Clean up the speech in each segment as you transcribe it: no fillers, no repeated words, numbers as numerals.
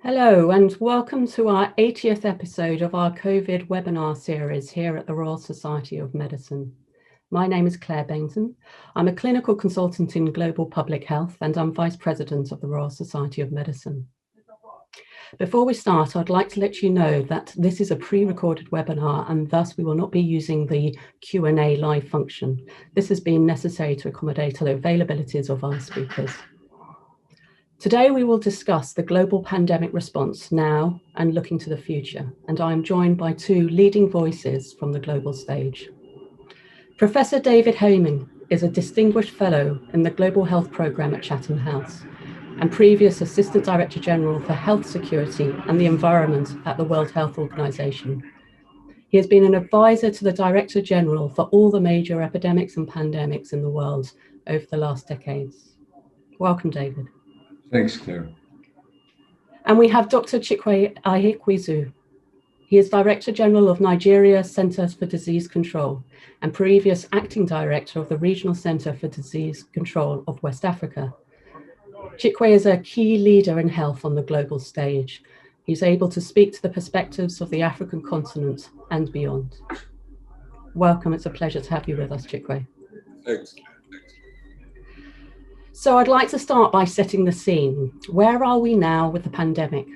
Hello and welcome to our 80th episode of our COVID webinar series here at the Royal Society of Medicine. My name is Claire Bayntun. I'm a clinical consultant in global public health and I'm Vice President of the Royal Society of Medicine. Before we start, I'd like to let you know that this is a pre-recorded webinar and thus we will not be using the Q&A live function. This has been necessary to accommodate the availabilities of our speakers. Today, we will discuss the global pandemic response now and looking to the future, and I am joined by two leading voices from the global stage. Professor David Heymann is a distinguished fellow in the Global Health Programme at Chatham House and previous Assistant Director General for Health Security and the Environment at the World Health Organization. He has been an advisor to the Director General for all the major epidemics and pandemics in the world over the last decades. Welcome, David. Thanks, Claire. And we have Dr. Chikwe Ihekweazu. He is Director General of Nigeria Centers for Disease Control and previous Acting Director of the Regional Center for Disease Control of West Africa. Chikwe is a key leader in health on the global stage. He's able to speak to the perspectives of the African continent and beyond. Welcome, it's a pleasure to have you with us, Chikwe. Thanks. So I'd like to start by setting the scene. Where are we now with the pandemic?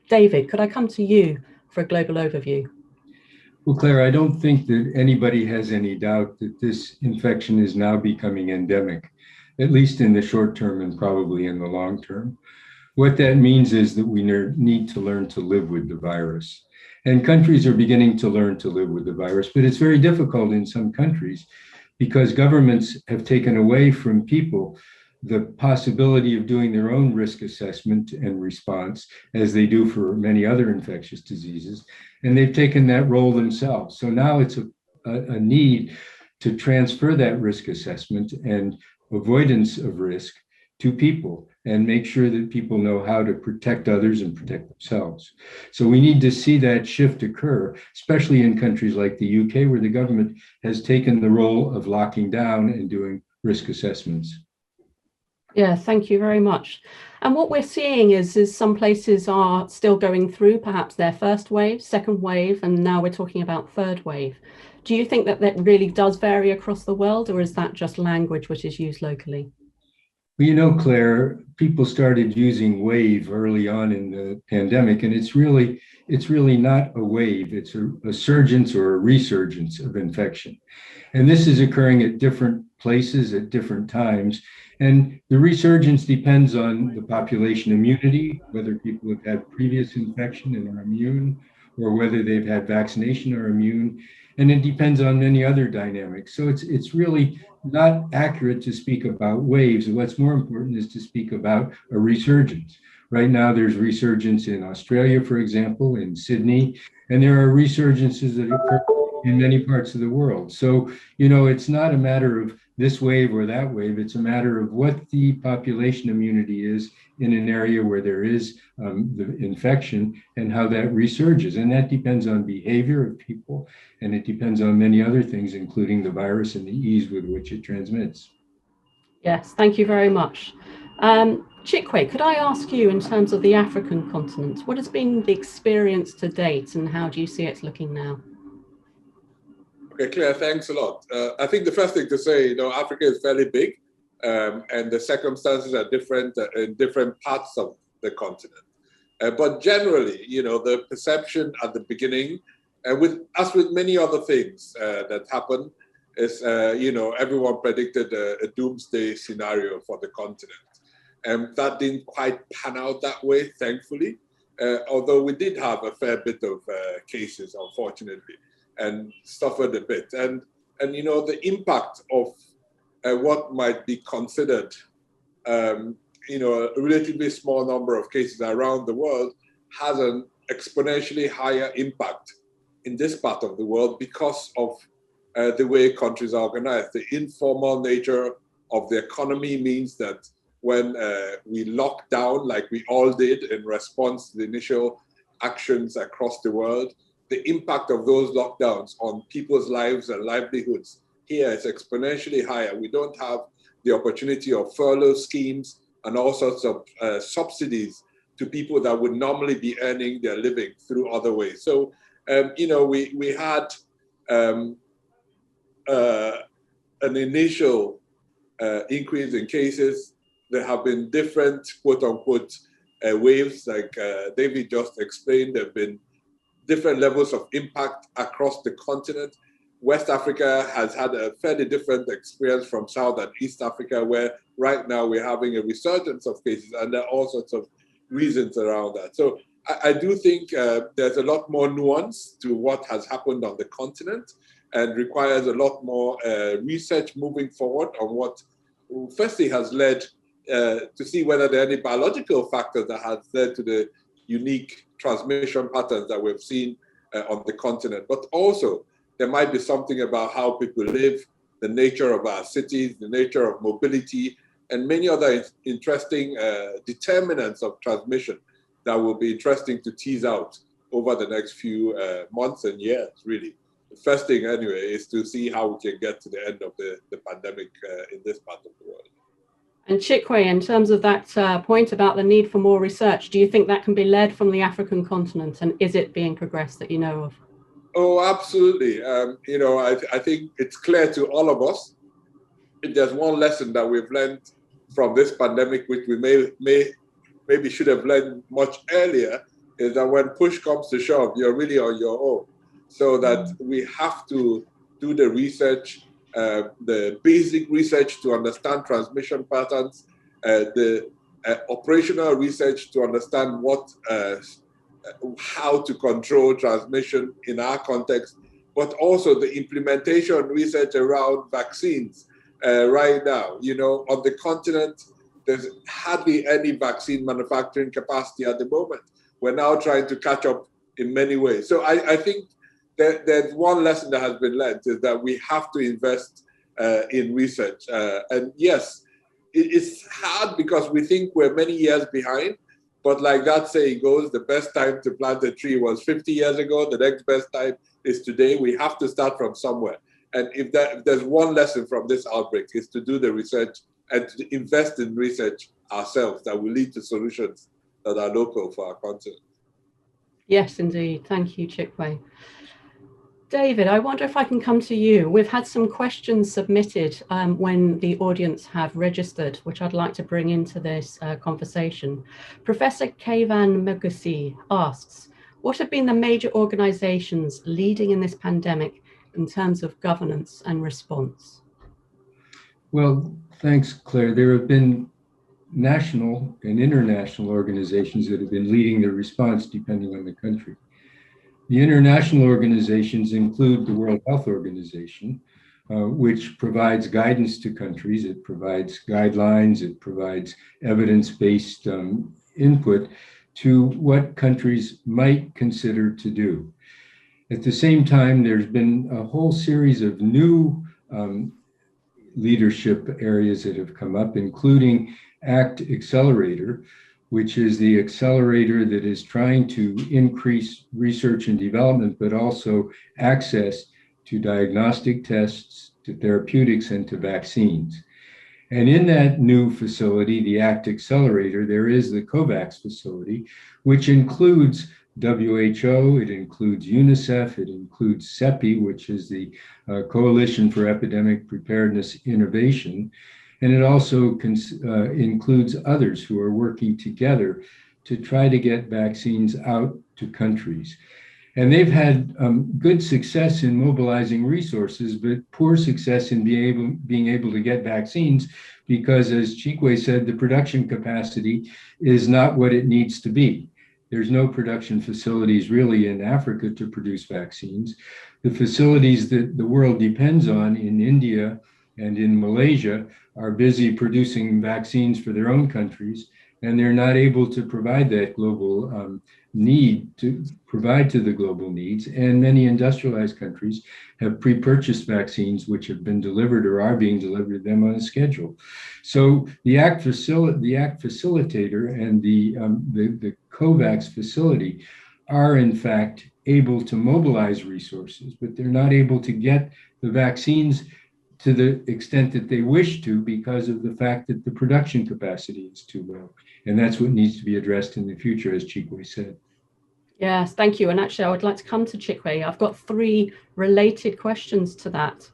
David, could I come to you for a global overview? Well, Claire, I don't think that anybody has any doubt that this infection is now becoming endemic, at least in the short term and probably in the long term. What that means is that we need to learn to live with the virus. And countries are beginning to learn to live with the virus, but it's very difficult in some countries because governments have taken away from people the possibility of doing their own risk assessment and response, as they do for many other infectious diseases, and they've taken that role themselves. So now it's a need to transfer that risk assessment and avoidance of risk to people and make sure that people know how to protect others and protect themselves. So we need to see that shift occur, especially in countries like the UK, where the government has taken the role of locking down and doing risk assessments. Yeah, thank you very much. And what we're seeing is some places are still going through perhaps their first wave, second wave, and now we're talking about third wave. Do you think that that really does vary across the world, or is that just language which is used locally? Well, you know, Claire, people started using wave early on in the pandemic, and it's really not a wave. It's a surgence or a resurgence of infection. And this is occurring at different places at different times. And the resurgence depends on the population immunity, whether people have had previous infection and are immune, or whether they've had vaccination or immune. And it depends on many other dynamics. So it's really not accurate to speak about waves. What's more important is to speak about a resurgence. Right now, there's resurgence in Australia, for example, in Sydney, and there are resurgences that occur in many parts of the world. So, you know, it's not a matter of this wave or that wave. It's a matter of what the population immunity is in an area where there is the infection and how that resurges. And that depends on behavior of people, and it depends on many other things, including the virus and the ease with which it transmits. Yes, thank you very much. Chikwe, could I ask you, in terms of the African continent, what has been the experience to date and how do you see it looking now? Okay, Claire, thanks a lot. I think the first thing to say, you know, Africa is fairly big and the circumstances are different in different parts of the continent. But generally, you know, the perception at the beginning, as with many other things that happen, is, you know, everyone predicted a doomsday scenario for the continent. And that didn't quite pan out that way, thankfully, although we did have a fair bit of cases, unfortunately, and suffered a bit. And you know, the impact of what might be considered, you know, a relatively small number of cases around the world has an exponentially higher impact in this part of the world because of the way countries are organized. The informal nature of the economy means that when we lock down, like we all did in response to the initial actions across the world, the impact of those lockdowns on people's lives and livelihoods here is exponentially higher. We don't have the opportunity of furlough schemes and all sorts of subsidies to people that would normally be earning their living through other ways. So, we had an initial increase in cases. There have been different, quote unquote, waves, like David just explained. There have been different levels of impact across the continent. West Africa has had a fairly different experience from South and East Africa, where right now we're having a resurgence of cases, and there are all sorts of reasons around that. So I do think there's a lot more nuance to what has happened on the continent, and requires a lot more research moving forward on what firstly has led to see whether there are any biological factors that have led to the unique transmission patterns that we've seen on the continent. But also, there might be something about how people live, the nature of our cities, the nature of mobility, and many other interesting determinants of transmission that will be interesting to tease out over the next few months and years, really. The first thing, anyway, is to see how we can get to the end of the pandemic in this part of the world. And Chikwe, in terms of that point about the need for more research, do you think that can be led from the African continent, and is it being progressed that you know of? Oh, absolutely. I think it's clear to all of us, if there's one lesson that we've learned from this pandemic, which we maybe should have learned much earlier, is that when push comes to shove, you're really on your own. So that we have to do the research, the basic research to understand transmission patterns, the operational research to understand how to control transmission in our context, but also the implementation research around vaccines. Right now, on the continent, there's hardly any vaccine manufacturing capacity at the moment. We're now trying to catch up in many ways. So I think there's one lesson that has been learned, is that we have to invest in research. And yes, it's hard because we think we're many years behind, but like that saying goes, the best time to plant a tree was 50 years ago. The next best time is today. We have to start from somewhere. And if there's one lesson from this outbreak, is to do the research and to invest in research ourselves that will lead to solutions that are local for our continent. Yes, indeed. Thank you, Chikwe. David, I wonder if I can come to you. We've had some questions submitted when the audience have registered, which I'd like to bring into this conversation. Professor Kevan Megusi asks, what have been the major organizations leading in this pandemic in terms of governance and response? Well, thanks, Claire. There have been national and international organizations that have been leading the response depending on the country. The international organizations include the World Health Organization, which provides guidance to countries. It provides guidelines, it provides evidence-based input to what countries might consider to do. At the same time, there's been a whole series of new leadership areas that have come up, including ACT Accelerator, which is the accelerator that is trying to increase research and development, but also access to diagnostic tests, to therapeutics, and to vaccines. And in that new facility, the ACT Accelerator, there is the COVAX facility, which includes WHO, it includes UNICEF, it includes CEPI, which is the Coalition for Epidemic Preparedness Innovation, and it also includes others who are working together to try to get vaccines out to countries. And they've had good success in mobilizing resources, but poor success in being able to get vaccines because, as Chikwe said, the production capacity is not what it needs to be. There's no production facilities really in Africa to produce vaccines. The facilities that the world depends on in India and in Malaysia are busy producing vaccines for their own countries, and they're not able to provide that global need to provide to the global needs. And many industrialized countries have pre-purchased vaccines which have been delivered or are being delivered to them on a schedule. So the ACT facilitator and the COVAX facility are in fact able to mobilize resources, but they're not able to get the vaccines to the extent that they wish to because of the fact that the production capacity is too low. And that's what needs to be addressed in the future, as Chikwe said. Yes, thank you. And actually, I would like to come to Chikwe. I've got 3 related questions to that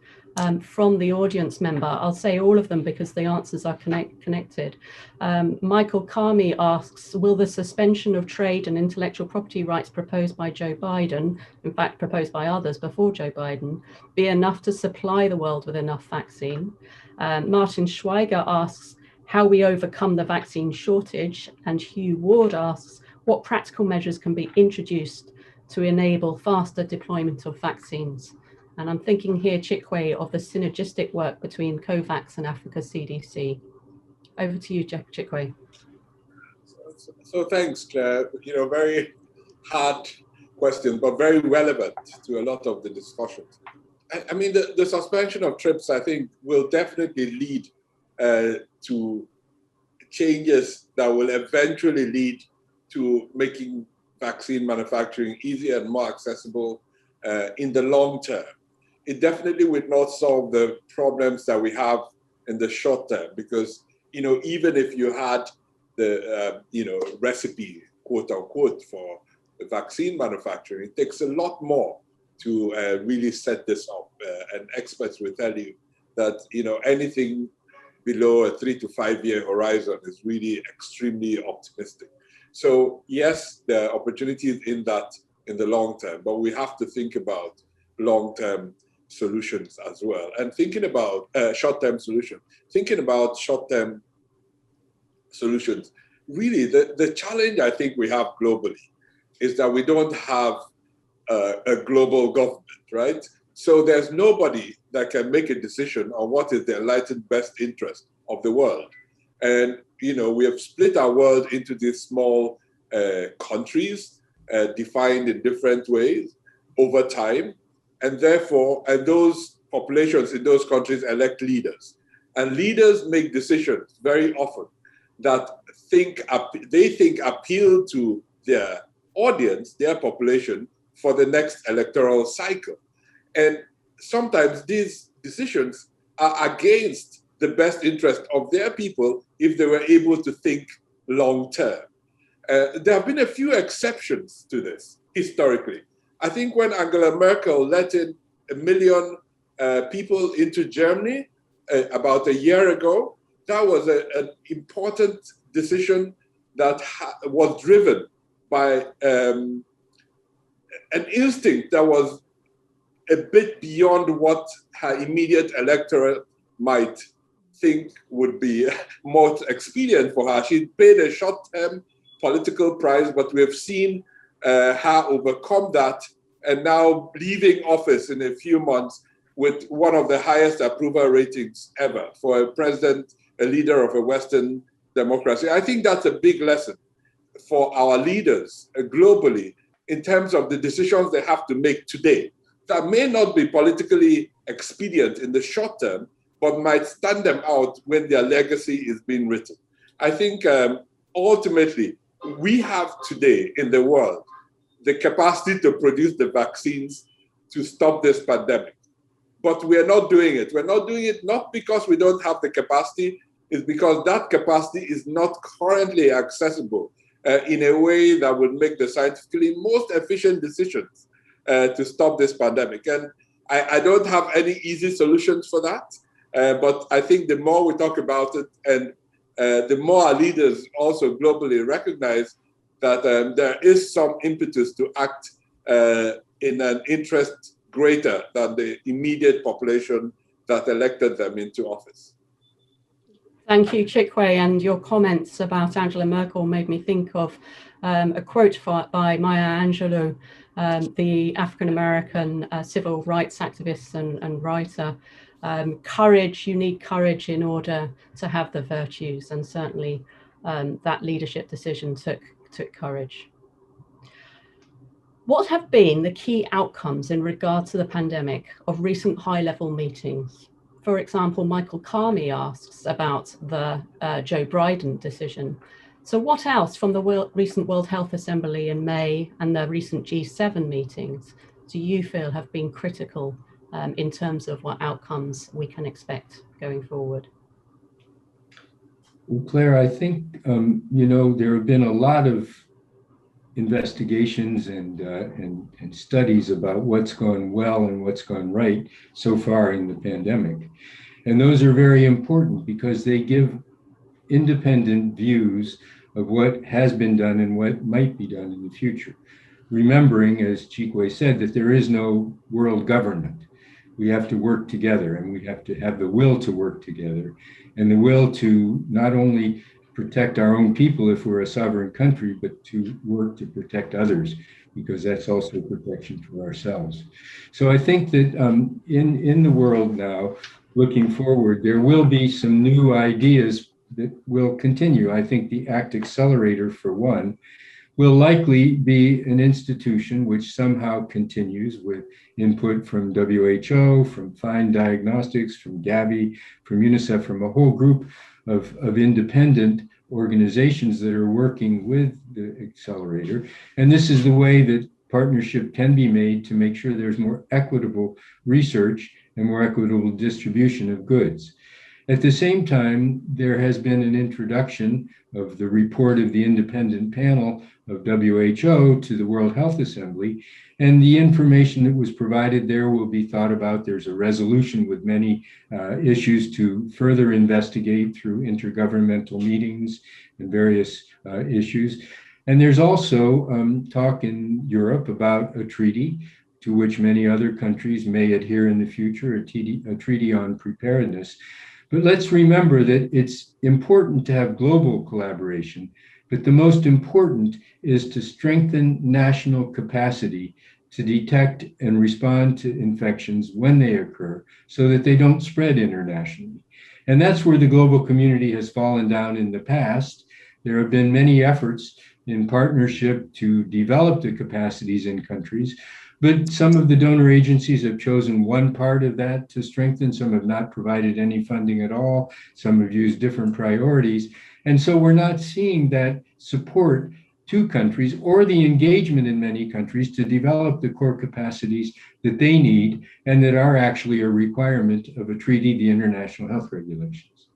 from the audience member. I'll say all of them because the answers are connected. Michael Kami asks, will the suspension of trade and intellectual property rights proposed by Joe Biden, in fact proposed by others before Joe Biden, be enough to supply the world with enough vaccine? Martin Schweiger asks how we overcome the vaccine shortage, and Hugh Ward asks what practical measures can be introduced to enable faster deployment of vaccines. And I'm thinking here, Chikwe, of the synergistic work between COVAX and Africa CDC. Over to you, Chikwe. So thanks, Claire. Very hard question, but very relevant to a lot of the discussions. I mean, the suspension of TRIPS, I think, will definitely lead to changes that will eventually lead to making vaccine manufacturing easier and more accessible in the long term. It definitely would not solve the problems that we have in the short term, because even if you had the recipe, quote unquote, for the vaccine manufacturing, it takes a lot more to really set this up. And experts will tell you that anything below a 3 to 5 year horizon is really extremely optimistic. So yes, there are opportunities in that in the long term, but we have to think about long-term solutions as well. And thinking about short-term solutions, really the challenge I think we have globally is that we don't have a global government, right? So there's nobody that can make a decision on what is the enlightened best interest of the world. And we have split our world into these small countries defined in different ways over time. And therefore, those populations in those countries elect leaders. And leaders make decisions very often that they think appeal to their audience, their population, for the next electoral cycle. And sometimes these decisions are against the best interest of their people if they were able to think long term. There have been a few exceptions to this historically. I think when Angela Merkel let in 1 million people into Germany about a year ago, that was an important decision that was driven by an instinct that was a bit beyond what her immediate electorate might think would be more expedient for her. She paid a short-term political price, but we have seen her overcome that and now leaving office in a few months with one of the highest approval ratings ever for a president, a leader of a Western democracy. I think that's a big lesson for our leaders globally in terms of the decisions they have to make today that may not be politically expedient in the short term, but might stand them out when their legacy is being written. I think ultimately, we have today in the world the capacity to produce the vaccines to stop this pandemic. But we are not doing it. We're not doing it not because we don't have the capacity, it's because that capacity is not currently accessible in a way that would make the scientifically most efficient decisions to stop this pandemic. And I don't have any easy solutions for that. But I think the more we talk about it and the more our leaders also globally recognize that there is some impetus to act in an interest greater than the immediate population that elected them into office. Thank you, Chikwe, and your comments about Angela Merkel made me think of a quote by Maya Angelou, the African-American civil rights activist and writer. Courage, you need courage in order to have the virtues, and certainly that leadership decision took courage. What have been the key outcomes in regard to the pandemic of recent high-level meetings? For example, Michael Kami asks about the Joe Biden decision. So what else from the recent World Health Assembly in May and the recent G7 meetings do you feel have been critical in terms of what outcomes we can expect going forward? Well, Claire, I think, there have been a lot of investigations and studies about what's gone well and what's gone right so far in the pandemic. And those are very important because they give independent views of what has been done and what might be done in the future. Remembering, as Chikwe said, that there is no world government. We have to work together, and we have to have the will to work together, and the will to not only protect our own people if we're a sovereign country, but to work to protect others, because that's also protection for ourselves. So I think that in the world now, looking forward, there will be some new ideas that will continue. I think the ACT Accelerator, for one, will likely be an institution which somehow continues with input from WHO, from Fine Diagnostics, from Gavi, from UNICEF, from a whole group of independent organizations that are working with the accelerator. And this is the way that partnership can be made to make sure there's more equitable research and more equitable distribution of goods. At the same time, there has been an introduction of the report of the independent panel of WHO to the World Health Assembly, and the information that was provided there will be thought about. There's a resolution with many issues to further investigate through intergovernmental meetings and various issues. And there's also talk in Europe about a treaty to which many other countries may adhere in the future, a treaty on preparedness. But let's remember that it's important to have global collaboration, but the most important is to strengthen national capacity to detect and respond to infections when they occur so that they don't spread internationally. And that's where the global community has fallen down in the past. There have been many efforts in partnership to develop the capacities in countries, but some of the donor agencies have chosen one part of that to strengthen. Some have not provided any funding at all. Some have used different priorities. And so we're not seeing that support to countries or the engagement in many countries to develop the core capacities that they need and that are actually a requirement of a treaty, the international health regulations.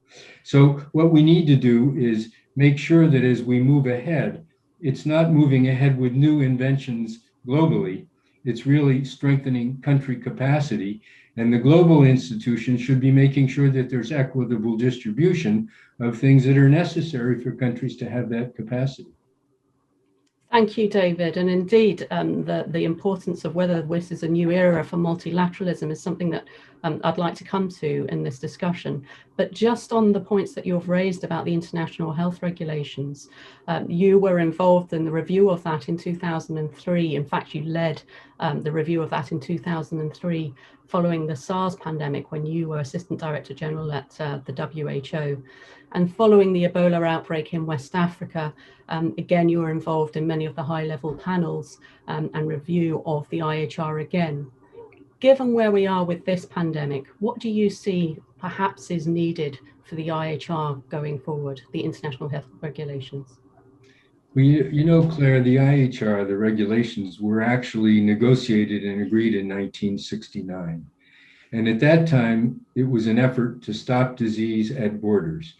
So what we need to do is make sure that as we move ahead, it's not moving ahead with new inventions globally. It's really strengthening country capacity. And the global institutions should be making sure that there's equitable distribution of things that are necessary for countries to have that capacity. Thank you, David. And indeed, the importance of whether this is a new era for multilateralism is something that I'd like to come to in this discussion. But just on the points that you've raised about the international health regulations, you were involved in the review of that in 2003. In fact, you led the review of that in 2003 following the SARS pandemic when you were Assistant Director General at the WHO. And following the Ebola outbreak in West Africa, again, you were involved in many of the high-level panels and review of the IHR again. Given where we are with this pandemic, what do you see perhaps is needed for the IHR going forward, the international health regulations? Well, you know, Claire, the IHR, the regulations, were actually negotiated and agreed in 1969. And at that time, it was an effort to stop disease at borders.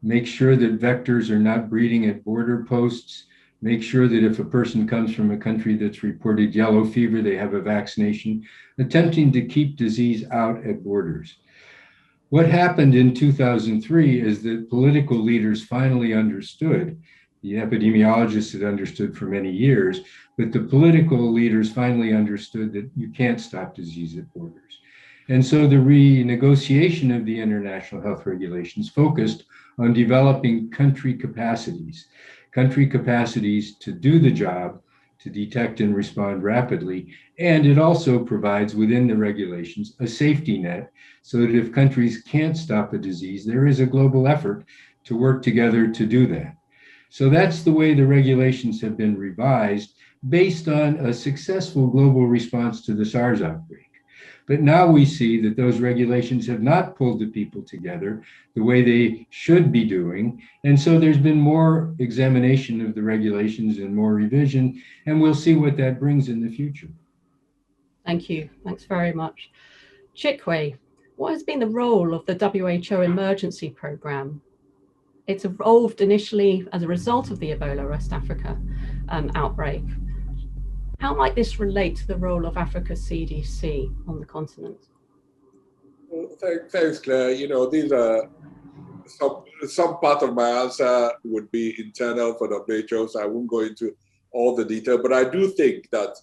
Make sure that vectors are not breeding at border posts. Make sure that if a person comes from a country that's reported yellow fever, they have a vaccination, attempting to keep disease out at borders. What happened in 2003 is that political leaders finally understood. The epidemiologists had understood for many years, but the political leaders finally understood that you can't stop disease at borders. And so the renegotiation of the international health regulations focused on developing country capacities to do the job, to detect and respond rapidly. And it also provides within the regulations a safety net so that if countries can't stop a disease, there is a global effort to work together to do that. So that's the way the regulations have been revised based on a successful global response to the SARS outbreak. But now we see that those regulations have not pulled the people together the way they should be doing. And so there's been more examination of the regulations and more revision, and we'll see what that brings in the future. Thank you. Thanks very much. Chikwe, what has been the role of the WHO emergency programme? It's evolved initially as a result of the Ebola West Africa outbreak. How might this relate to the role of Africa CDC on the continent? Well, thanks, Claire. You know, these are some part of my answer would be internal for WHO, so I won't go into all the detail, but I do think that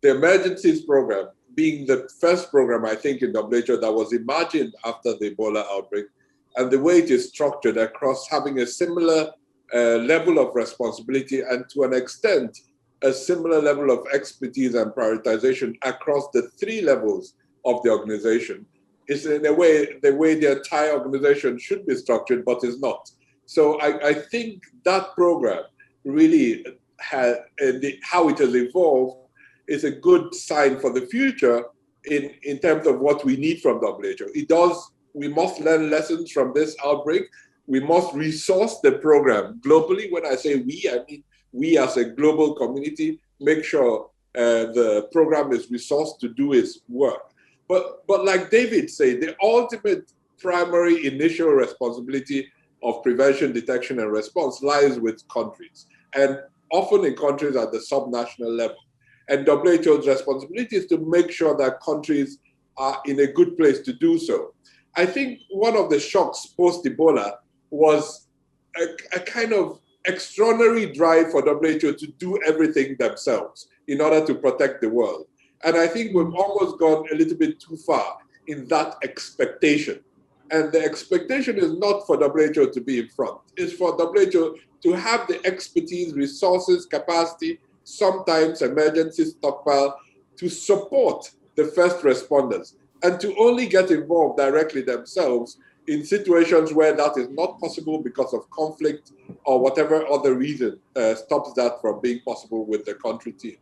the emergencies program, being the first program, I think, in WHO that was imagined after the Ebola outbreak, and the way it is structured across having a similar level of responsibility and to an extent, a similar level of expertise and prioritization across the three levels of the organization, is in a way the way the entire organization should be structured, but is not. So I think that program really has, how it has evolved is a good sign for the future in terms of what we need from WHO. We must learn lessons from this outbreak. We must resource the program globally. When I say we, I mean we as a global community, make sure the program is resourced to do its work. But like David said, the ultimate primary initial responsibility of prevention, detection, and response lies with countries, and often in countries at the subnational level. And WHO's responsibility is to make sure that countries are in a good place to do so. I think one of the shocks post-Ebola was a kind of extraordinary drive for WHO to do everything themselves in order to protect the world. And I think we've almost gone a little bit too far in that expectation. And the expectation is not for WHO to be in front. It's for WHO to have the expertise, resources, capacity, sometimes emergency stockpile to support the first responders and to only get involved directly themselves in situations where that is not possible because of conflict or whatever other reason stops that from being possible with the country team.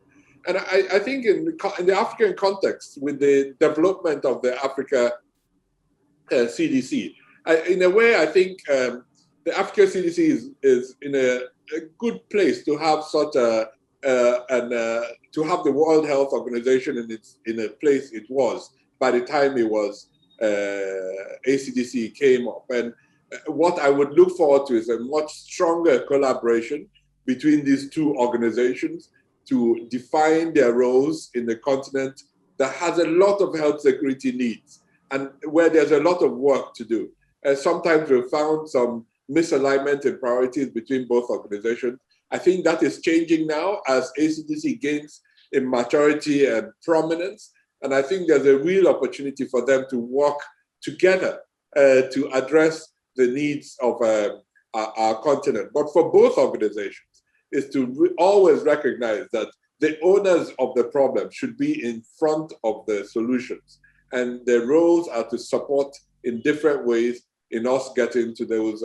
And I think in the African context, with the development of the Africa CDC, in a way, I think the Africa CDC is in a good place to have such to have the World Health Organization in a place it was by the time it was ACDC came up. And what I would look forward to is a much stronger collaboration between these two organizations to define their roles in the continent that has a lot of health security needs and where there's a lot of work to do. And sometimes we've found some misalignment in priorities between both organizations. I think that is changing now as ACDC gains in maturity and prominence. And I think there's a real opportunity for them to work together to address the needs of our continent. But for both organizations, is to always recognize that the owners of the problem should be in front of the solutions. And their roles are to support in different ways in us getting to those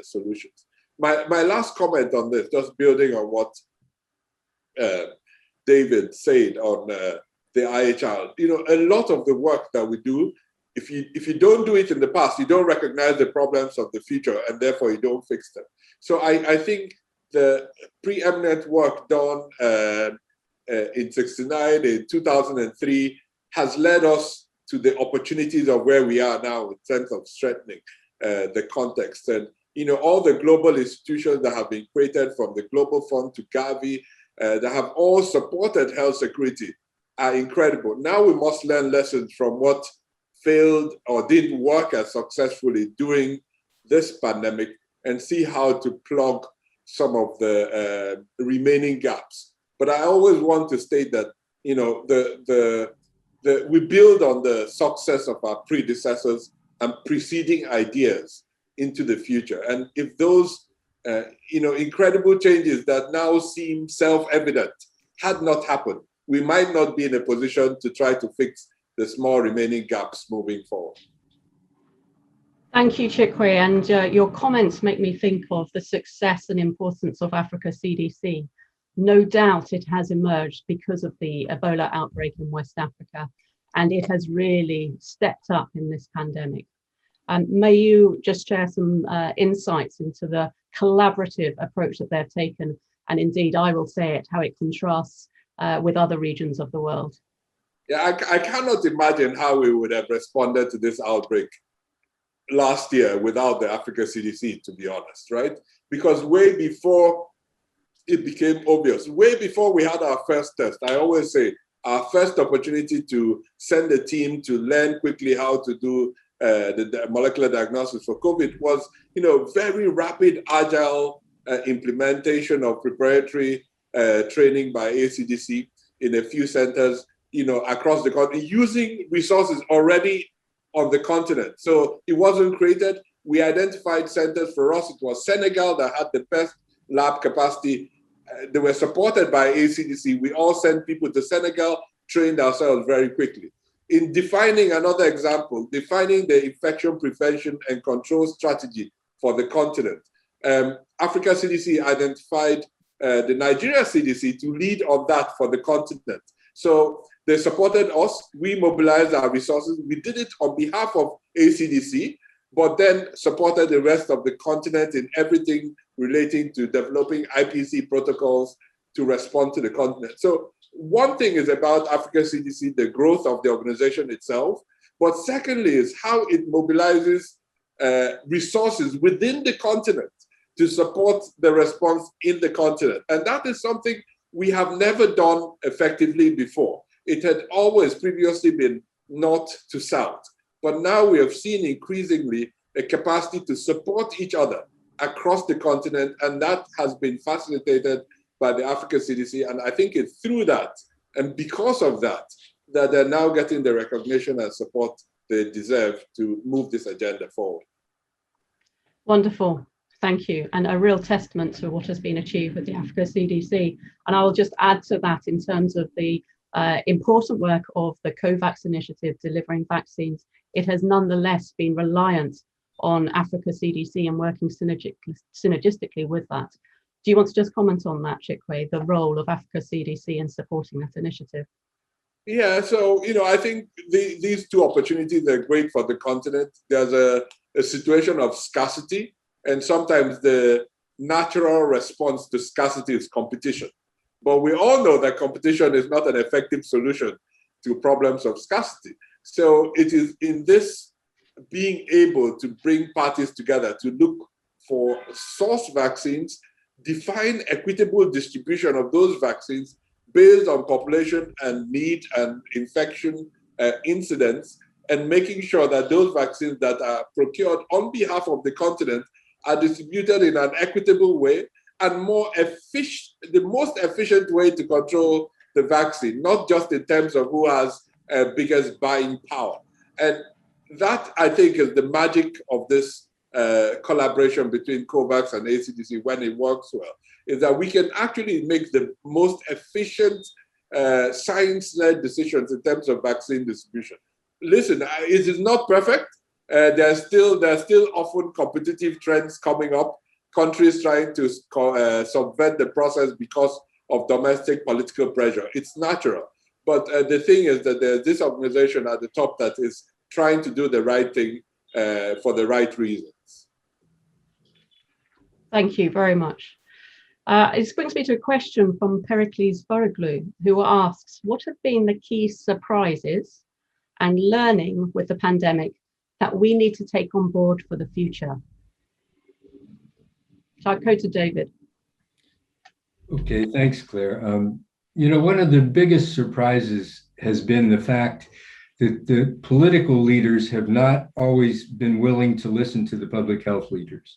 solutions. My last comment on this, just building on what David said on the IHR, you know, a lot of the work that we do, if you don't do it in the past, you don't recognize the problems of the future, and therefore you don't fix them. So I think the preeminent work done in 69, in 2003, has led us to the opportunities of where we are now in terms of strengthening the context. And, you know, all the global institutions that have been created, from the Global Fund to Gavi, that have all supported health security are incredible. Now we must learn lessons from what failed or didn't work as successfully during this pandemic and see how to plug some of the remaining gaps. But I always want to state that, you know, we build on the success of our predecessors and preceding ideas into the future. And if those, you know, incredible changes that now seem self-evident had not happened, we might not be in a position to try to fix the small remaining gaps moving forward. Thank you, Chikwe, and your comments make me think of the success and importance of Africa CDC. No doubt it has emerged because of the Ebola outbreak in West Africa, and it has really stepped up in this pandemic. May you just share some insights into the collaborative approach that they've taken, and indeed, I will say it, how it contrasts with other regions of the world. Yeah, I cannot imagine how we would have responded to this outbreak last year without the Africa CDC, to be honest, right? Because way before it became obvious, way before we had our first test, I always say our first opportunity to send a team to learn quickly how to do the molecular diagnosis for COVID was, very rapid, agile implementation of preparatory training by ACDC in a few centers, across the country, using resources already on the continent. So it wasn't created. We identified centers. For us, it was Senegal that had the best lab capacity. They were supported by ACDC. We all sent people to Senegal, trained ourselves very quickly. In defining another example, defining the infection prevention and control strategy for the continent, Africa CDC identified the Nigeria CDC to lead on that for the continent. So they supported us. We mobilized our resources. We did it on behalf of ACDC, but then supported the rest of the continent in everything relating to developing IPC protocols to respond to the continent. So one thing is about Africa CDC, the growth of the organization itself, but secondly is how it mobilizes resources within the continent to support the response in the continent. And that is something we have never done effectively before. It had always previously been north to south, but now we have seen increasingly a capacity to support each other across the continent, and that has been facilitated by the Africa CDC. And I think it's through that, and because of that, that they're now getting the recognition and support they deserve to move this agenda forward. Wonderful. Thank you. And a real testament to what has been achieved with the Africa CDC. And I will just add to that in terms of the important work of the COVAX initiative delivering vaccines. It has nonetheless been reliant on Africa CDC and working synergistically with that. Do you want to just comment on that, Chikwe, the role of Africa CDC in supporting that initiative? Yeah, so, I think these two opportunities are great for the continent. There's a situation of scarcity, and sometimes the natural response to scarcity is competition. But we all know that competition is not an effective solution to problems of scarcity. So it is in this being able to bring parties together to look for source vaccines, define equitable distribution of those vaccines based on population and need and infection incidence, and making sure that those vaccines that are procured on behalf of the continent are distributed in an equitable way and the most efficient way to control the vaccine, not just in terms of who has biggest buying power. And that, I think, is the magic of this collaboration between COVAX and ACDC when it works well, is that we can actually make the most efficient science-led decisions in terms of vaccine distribution. Listen, it is not perfect. There's still often competitive trends coming up, countries trying to subvert the process because of domestic political pressure. It's natural. But the thing is that there's this organization at the top that is trying to do the right thing for the right reasons. Thank you very much. This brings me to a question from Pericles Boroglu, who asks, what have been the key surprises and learning with the pandemic that we need to take on board for the future? So I'll go to David. Okay, thanks, Claire. One of the biggest surprises has been the fact that the political leaders have not always been willing to listen to the public health leaders.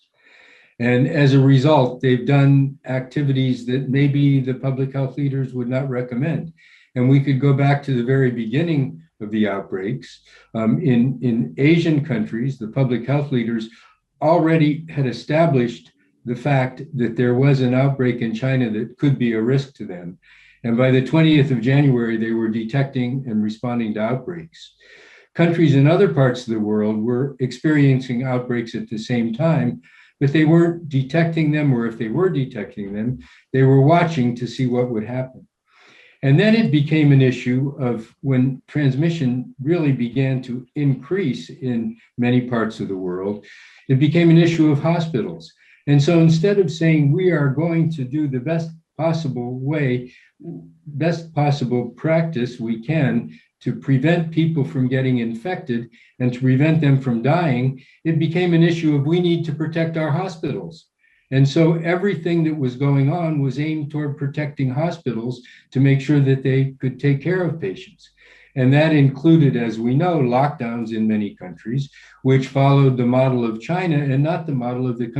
And as a result, they've done activities that maybe the public health leaders would not recommend. And we could go back to the very beginning of the outbreaks. In Asian countries, the public health leaders already had established the fact that there was an outbreak in China that could be a risk to them. And by the 20th of January, they were detecting and responding to outbreaks. Countries in other parts of the world were experiencing outbreaks at the same time, but they weren't detecting them, or if they were detecting them, they were watching to see what would happen. And then it became an issue of when transmission really began to increase in many parts of the world, it became an issue of hospitals. And so instead of saying we are going to do the best possible practice we can to prevent people from getting infected and to prevent them from dying, it became an issue of we need to protect our hospitals. And so everything that was going on was aimed toward protecting hospitals to make sure that they could take care of patients. And that included, as we know, lockdowns in many countries, which followed the model of China and not the model of the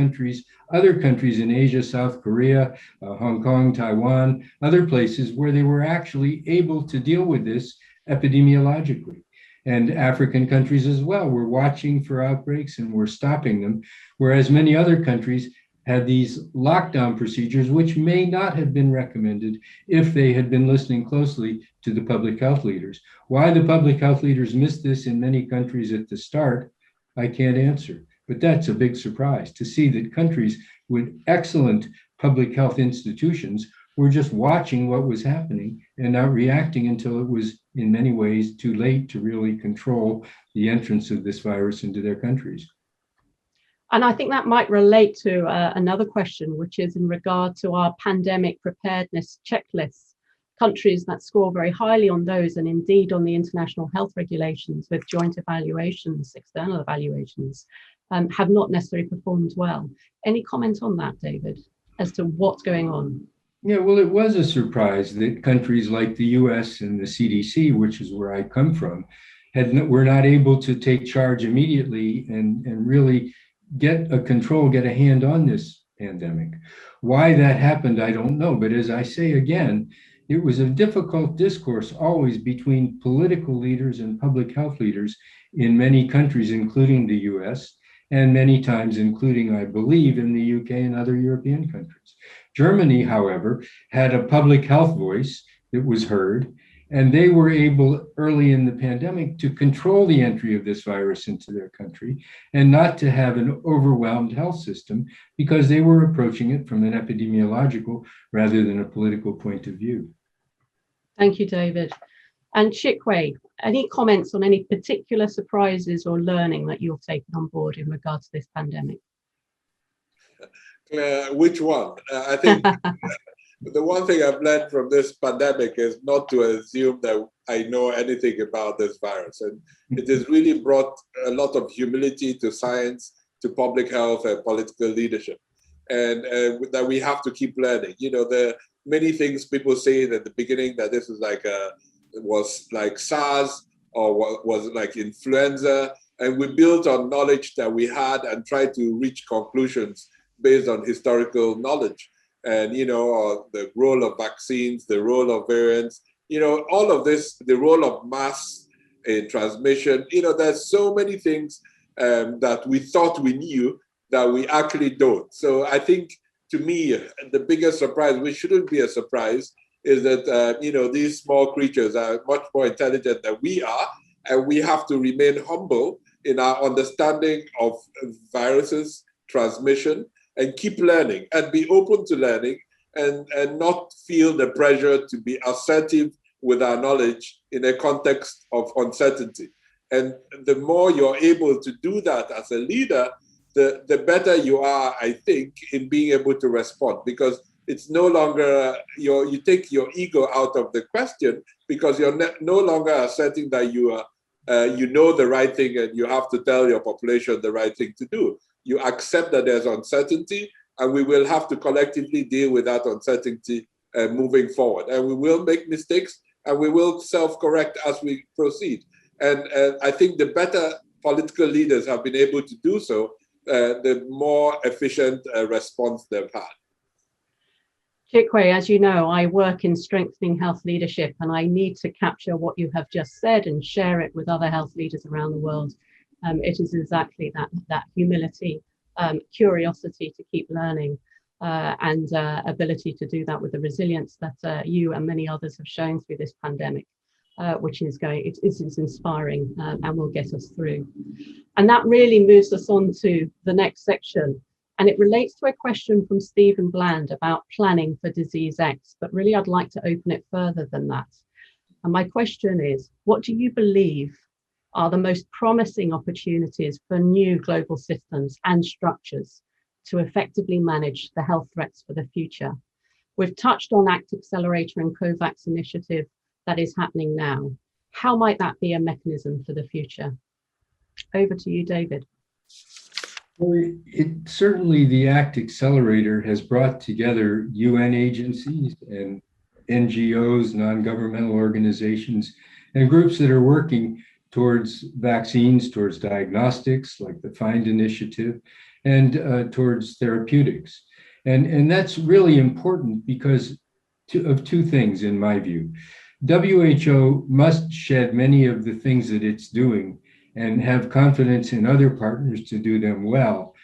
other countries in Asia, South Korea, Hong Kong, Taiwan, other places where they were actually able to deal with this epidemiologically. And African countries as well were watching for outbreaks and were stopping them, whereas many other countries had these lockdown procedures, which may not have been recommended if they had been listening closely to the public health leaders. Why the public health leaders missed this in many countries at the start, I can't answer. But that's a big surprise to see that countries with excellent public health institutions were just watching what was happening and not reacting until it was in many ways too late to really control the entrance of this virus into their countries. And I think that might relate to another question, which is in regard to our pandemic preparedness checklists. Countries that score very highly on those, and indeed on the international health regulations with joint evaluations, external evaluations, have not necessarily performed well. Any comment on that, David, as to what's going on? Yeah, well, it was a surprise that countries like the US and the CDC, which is where I come from, were not able to take charge immediately and really get a hand on this pandemic. Why that happened, I don't know. But as I say again, it was a difficult discourse always between political leaders and public health leaders in many countries, including the US, and many times including, I believe, in the UK and other European countries. Germany, however, had a public health voice that was heard, and they were able early in the pandemic to control the entry of this virus into their country and not to have an overwhelmed health system because they were approaching it from an epidemiological rather than a political point of view. Thank you, David. And Chikwe, any comments on any particular surprises or learning that you've taken on board in regards to this pandemic? Which one? I think the one thing I've learned from this pandemic is not to assume that I know anything about this virus. And it has really brought a lot of humility to science, to public health and political leadership. And that we have to keep learning. You know, there are many things people say at the beginning that this was like SARS or was like influenza. And we built on knowledge that we had and tried to reach conclusions based on historical knowledge. And, you know, the role of vaccines, the role of variants, you know, all of this, the role of mass in transmission, you know, there's so many things that we thought we knew that we actually don't. So I think, to me, the biggest surprise, which shouldn't be a surprise, is that, you know, these small creatures are much more intelligent than we are, and we have to remain humble in our understanding of viruses, transmission, and keep learning and be open to learning and not feel the pressure to be assertive with our knowledge in a context of uncertainty. And the more you're able to do that as a leader, the better you are, I think, in being able to respond, because it's no longer, you take your ego out of the question because you're no longer asserting that you know the right thing and you have to tell your population the right thing to do. You accept that there's uncertainty, and we will have to collectively deal with that uncertainty moving forward. And we will make mistakes, and we will self-correct as we proceed. And I think the better political leaders have been able to do so, the more efficient response they've had. Chikwe, as you know, I work in strengthening health leadership, and I need to capture what you have just said and share it with other health leaders around the world. It is exactly that humility, curiosity to keep learning, and ability to do that with the resilience that you and many others have shown through this pandemic, which is inspiring and will get us through. And that really moves us on to the next section. And it relates to a question from Stephen Bland about planning for disease X, but really I'd like to open it further than that. And my question is, what do you believe are the most promising opportunities for new global systems and structures to effectively manage the health threats for the future? We've touched on ACT Accelerator and COVAX initiative that is happening now. How might that be a mechanism for the future? Over to you, David. Well, certainly the ACT Accelerator has brought together UN agencies and NGOs, non-governmental organizations, and groups that are working towards vaccines, towards diagnostics, like the FIND initiative, and towards therapeutics. And that's really important because of two things, in my view. WHO must shed many of the things that it's doing and have confidence in other partners to do them well,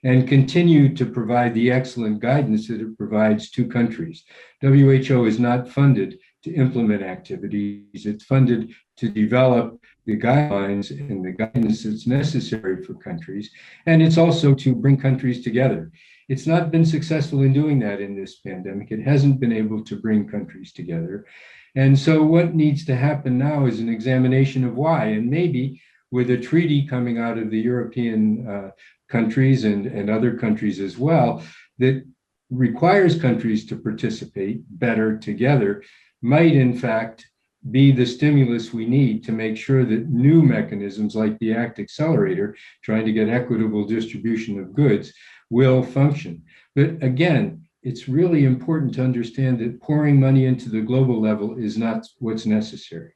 and continue to provide the excellent guidance that it provides to countries. WHO is not funded to implement activities. It's funded to develop the guidelines and the guidance that's necessary for countries. And it's also to bring countries together. It's not been successful in doing that in this pandemic. It hasn't been able to bring countries together. And so what needs to happen now is an examination of why, and maybe with a treaty coming out of the European countries and other countries as well, that requires countries to participate better together, might in fact be the stimulus we need to make sure that new mechanisms like the ACT Accelerator, trying to get equitable distribution of goods, will function. But again, it's really important to understand that pouring money into the global level is not what's necessary.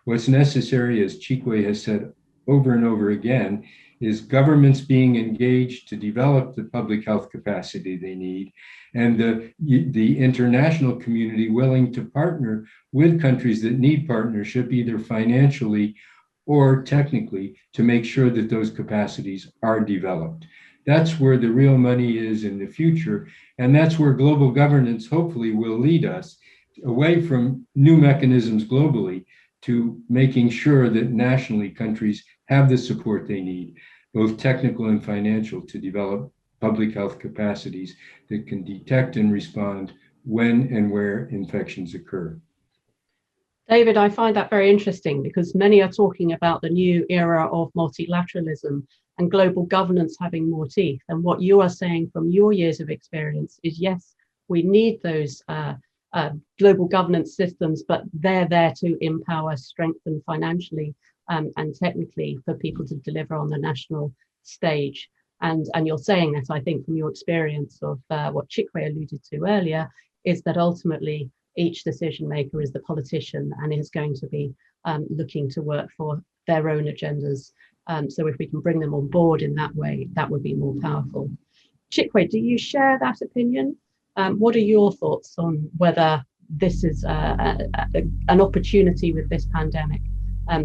What's necessary, as Chikwe has said over and over again, is governments being engaged to develop the public health capacity they need, and the international community willing to partner with countries that need partnership, either financially or technically, to make sure that those capacities are developed. That's where the real money is in the future, and that's where global governance hopefully will lead us away from new mechanisms globally to making sure that nationally countries have the support they need, both technical and financial, to develop public health capacities that can detect and respond when and where infections occur. David, I find that very interesting because many are talking about the new era of multilateralism and global governance having more teeth. And what you are saying from your years of experience is, yes, we need those global governance systems, but they're there to empower, strengthen financially and technically for people to deliver on the national stage. And you're saying that, I think, from your experience of what Chikwe alluded to earlier, is that ultimately each decision maker is the politician and is going to be looking to work for their own agendas. So if we can bring them on board in that way, that would be more powerful. Chikwe, do you share that opinion? What are your thoughts on whether this is an opportunity with this pandemic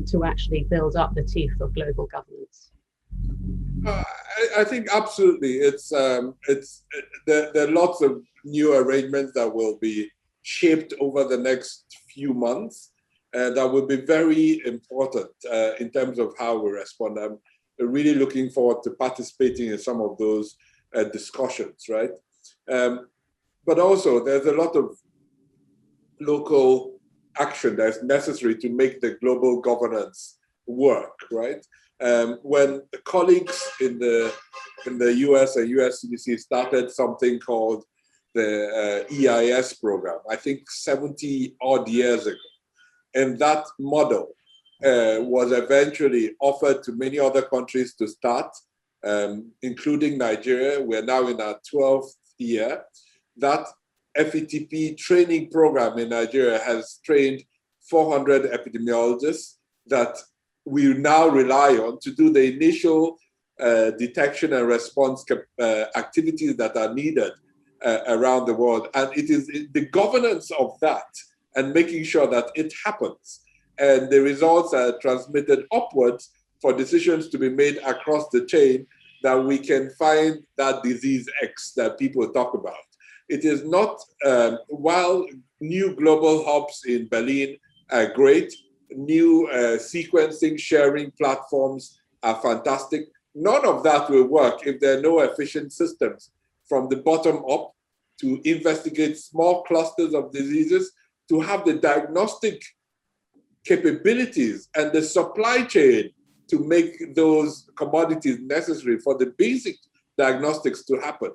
to actually build up the teeth of global governance? I think absolutely. There are lots of new arrangements that will be shaped over the next few months that will be very important in terms of how we respond. I'm really looking forward to participating in some of those discussions, right? But also, there's a lot of local action that's necessary to make the global governance work, right? When the colleagues in the US and US CDC started something called the EIS program, I think 70 odd years ago. And that model was eventually offered to many other countries to start, including Nigeria. We're now in our 12th year. That FETP training program in Nigeria has trained 400 epidemiologists that we now rely on to do the initial detection and response activities that are needed around the world. And it is the governance of that and making sure that it happens and the results are transmitted upwards for decisions to be made across the chain, that we can find that disease X that people talk about. It is not, while new global hubs in Berlin are great, new sequencing sharing platforms are fantastic, none of that will work if there are no efficient systems from the bottom up to investigate small clusters of diseases, to have the diagnostic capabilities and the supply chain to make those commodities necessary for the basic diagnostics to happen.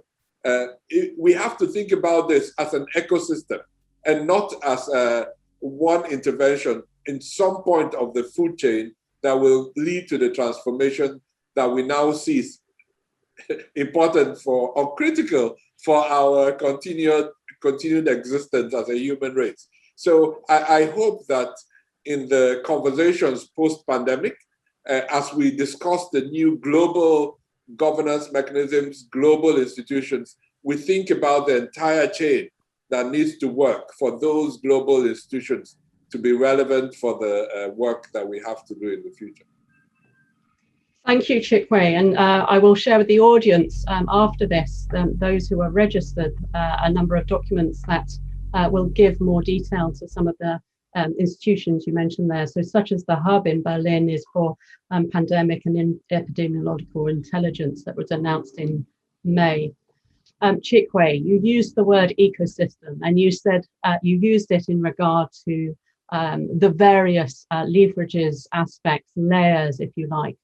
We have to think about this as an ecosystem and not as one intervention in some point of the food chain that will lead to the transformation that we now see is important for, or critical for our continued existence as a human race. So I hope that in the conversations post-pandemic, as we discuss the new global governance mechanisms, global institutions, we think about the entire chain that needs to work for those global institutions to be relevant for the work that we have to do in the future. Thank you, Chikwe. And I will share with the audience after this, those who are registered, a number of documents that will give more detail to some of the institutions you mentioned there. So such as the hub in Berlin is for pandemic and epidemiological intelligence that was announced in May. Chikwe, you used the word ecosystem, and you said you used it in regard to the various leverages, aspects, layers, if you like,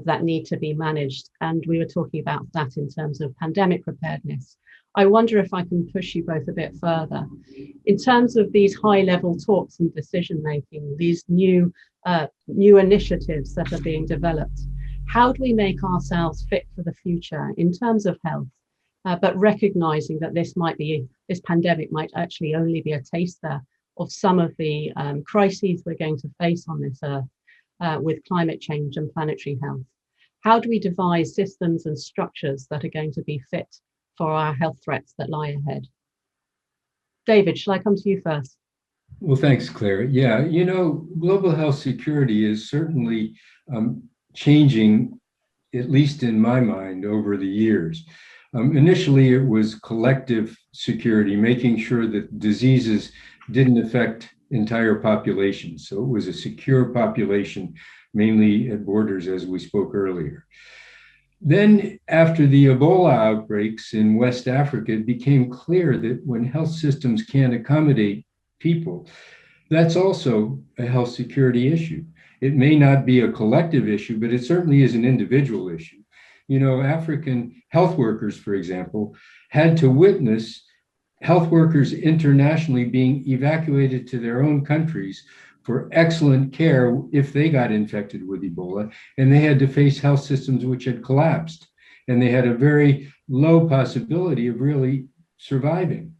that need to be managed. And we were talking about that in terms of pandemic preparedness. I wonder if I can push you both a bit further. In terms of these high-level talks and decision-making, these new initiatives that are being developed, how do we make ourselves fit for the future in terms of health? But recognizing that this pandemic might actually only be a taster of some of the crises we're going to face on this earth with climate change and planetary health. How do we devise systems and structures that are going to be fit for our health threats that lie ahead? David, shall I come to you first? Well, thanks, Claire. Yeah, you know, global health security is certainly changing, at least in my mind, over the years. Initially, it was collective security, making sure that diseases didn't affect entire populations. So it was a secure population, mainly at borders, as we spoke earlier. Then, after the Ebola outbreaks in West Africa, it became clear that when health systems can't accommodate people, that's also a health security issue. It may not be a collective issue, but it certainly is an individual issue. You know, African health workers, for example, had to witness health workers internationally being evacuated to their own countries for excellent care if they got infected with Ebola, and they had to face health systems which had collapsed, and they had a very low possibility of really surviving.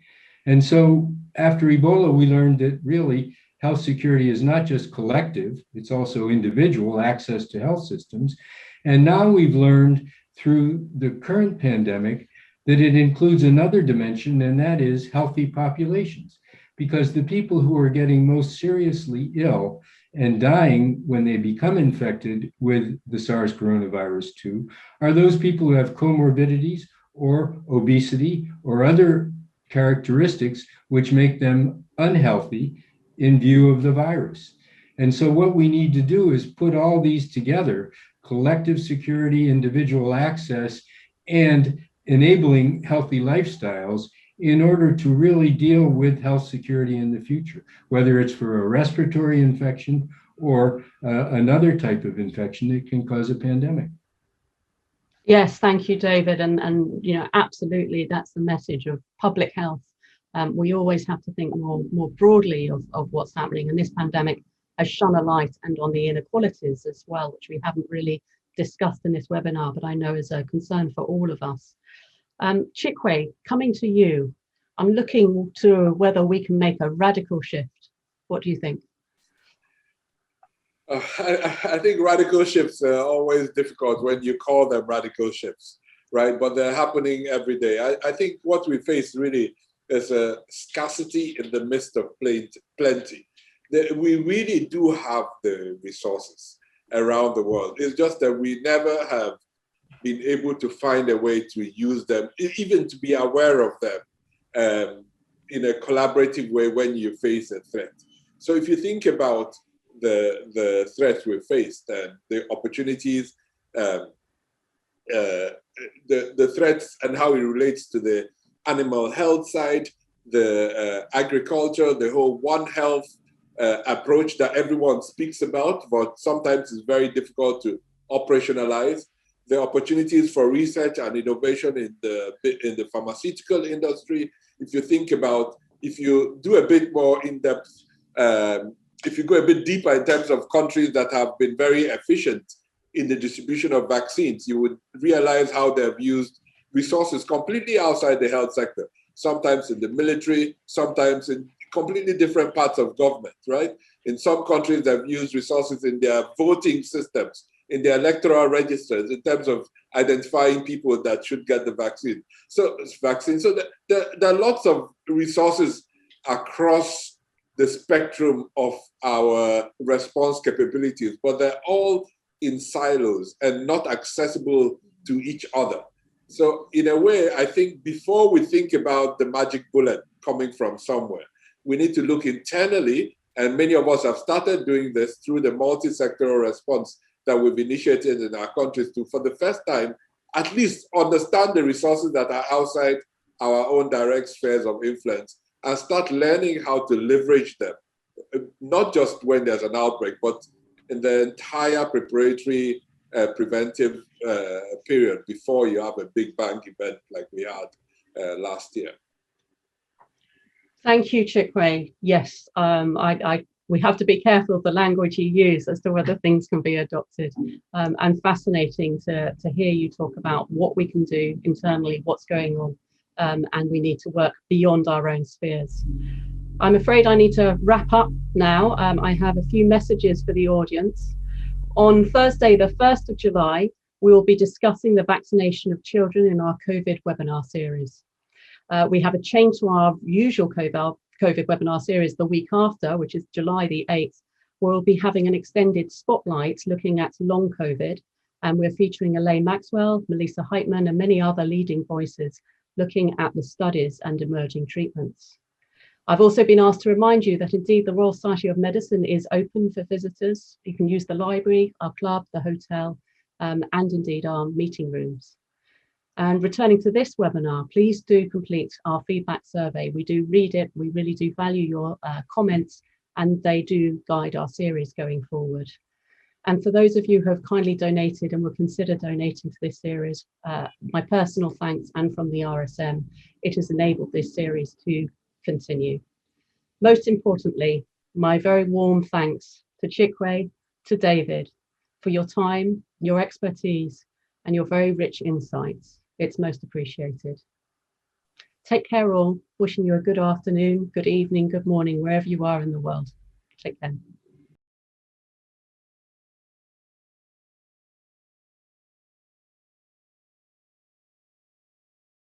And so after Ebola, we learned that really health security is not just collective, it's also individual access to health systems. And now we've learned through the current pandemic that it includes another dimension, and that is healthy populations. Because the people who are getting most seriously ill and dying when they become infected with the SARS coronavirus 2 are those people who have comorbidities or obesity or other characteristics which make them unhealthy in view of the virus. And so what we need to do is put all these together: collective security, individual access, and enabling healthy lifestyles in order to really deal with health security in the future, whether it's for a respiratory infection or another type of infection that can cause a pandemic. Yes, thank you, David. And you know, absolutely, that's the message of public health. We always have to think more broadly of what's happening. And this pandemic has shone a light and on the inequalities as well, which we haven't really discussed in this webinar, but I know is a concern for all of us. Chikwe, coming to you, I'm looking to whether we can make a radical shift. What do you think? I think radical shifts are always difficult when you call them radical shifts, right? But they're happening every day. I think what we face really is a scarcity in the midst of plenty. We really do have the resources around the world. It's just that we never have been able to find a way to use them, even to be aware of them in a collaborative way when you face a threat. So if you think about the threats we faced and the opportunities, the threats and how it relates to the animal health side, the agriculture, the whole One Health approach that everyone speaks about, but sometimes it's very difficult to operationalize. The opportunities for research and innovation in the pharmaceutical industry. If you think about, if you do a bit more in-depth if you go a bit deeper in terms of countries that have been very efficient in the distribution of vaccines, you would realize how they've used resources completely outside the health sector, sometimes in the military, sometimes in completely different parts of government, right? In some countries, they've used resources in their voting systems, in their electoral registers, in terms of identifying people that should get the vaccine. So there are lots of resources across the spectrum of our response capabilities, but they're all in silos and not accessible to each other. So in a way, I think before we think about the magic bullet coming from somewhere, we need to look internally, and many of us have started doing this through the multi-sectoral response that we've initiated in our countries to, for the first time, at least understand the resources that are outside our own direct spheres of influence and start learning how to leverage them, not just when there's an outbreak, but in the entire preparatory preventive period before you have a big bang event like we had last year. Thank you, Chikwe. Yes, we have to be careful of the language you use as to whether things can be adopted. And fascinating to hear you talk about what we can do internally, what's going on, and we need to work beyond our own spheres. I'm afraid I need to wrap up now. I have a few messages for the audience. On Thursday, the 1st of July, we will be discussing the vaccination of children in our COVID webinar series. We have a change to our usual COVID webinar series the week after, which is July the 8th. We'll be having an extended spotlight looking at long COVID, and we're featuring Elaine Maxwell, Melissa Heitman, and many other leading voices looking at the studies and emerging treatments. I've also been asked to remind you that indeed the Royal Society of Medicine is open for visitors. You can use the library, our club, the hotel, and indeed our meeting rooms. And returning to this webinar, please do complete our feedback survey. We do read it, we really do value your comments, and they do guide our series going forward. And for those of you who have kindly donated and will consider donating to this series, my personal thanks, and from the RSM, it has enabled this series to continue. Most importantly, my very warm thanks to Chikwe, to David, for your time, your expertise, and your very rich insights. It's most appreciated. Take care all, wishing you a good afternoon, good evening, good morning, wherever you are in the world. Take care.